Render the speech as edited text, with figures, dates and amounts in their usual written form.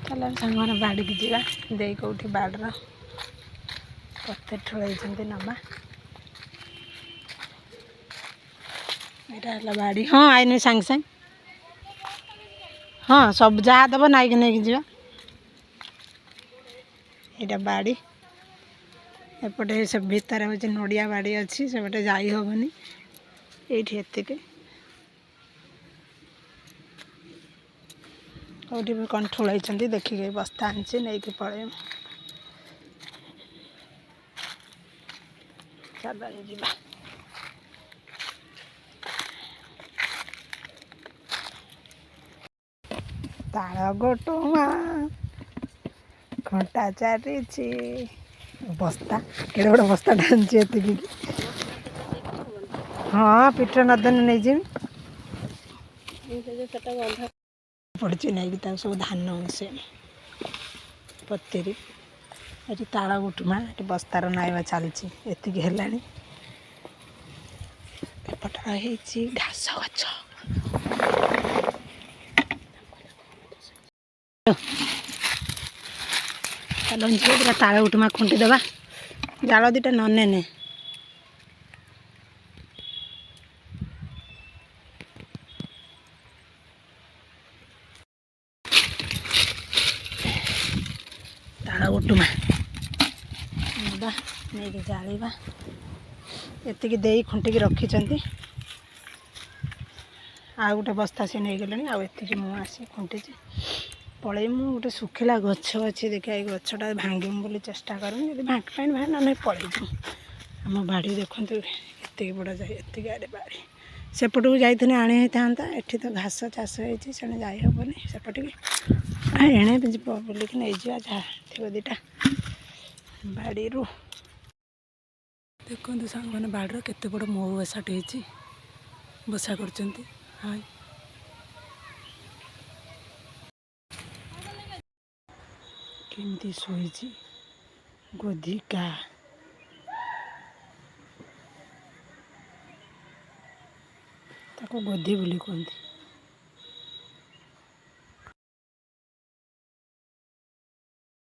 चल सांग मैंने बाड़ी की जीवा दे कौटी बाड़र पत्ते ठुलाई नवा यहाँ बाड़ी हाँ आईनी सांग सांग हाँ सब जहाँ दब नाइक नहीं जा यहाँ बाड़ी एपटे सब भितर हूँ नड़िया बाड़ी अच्छी सेपटे जाई हेनी ये कौटी कौन ठुलाई देखिए बस्ता आनी नहीं पड़े चल जा ताल गोटुमा घंटा चारी बस्ता केड़े बड़े बस्ता ढांची एति हाँ पिठ नदेन नहीं जी पड़ी नहीं सब धान मिसे पत्ती ये ताल गुटुमा ये बस्तार नाइवा चलती एति है एपटे घास गछ चलो पूरा ताल गुटुमा खुंटी दबा जाल दीटा नने ताल गुटुमा नहीं जालिबा एतिकी दे खुंटिकी रखी आ गोटे बस्ता से नहीं गले आती मुझे आसी खुंटी पलि मु गोटे सुखिला गछ अच्छी देखिए गछटा भांगीम बोली चेष्टा करूँ जब भांग पानी भाई ना पलि आम बाड़ी देखु एति बड़ा जाए एति आड़े बाड़ी सेपट को जाइए आनी था एठी तो घास चाष होती से जाहबनी सेपट एणे बोलिक नहीं जा जहाँ थी दीटा बाड़ी देखते सांग मैंने बाड़र केते बड़ मऊ बसाटे होती बसा कर हाय केमती शोची गोधिका ताको गोधी बोली कहती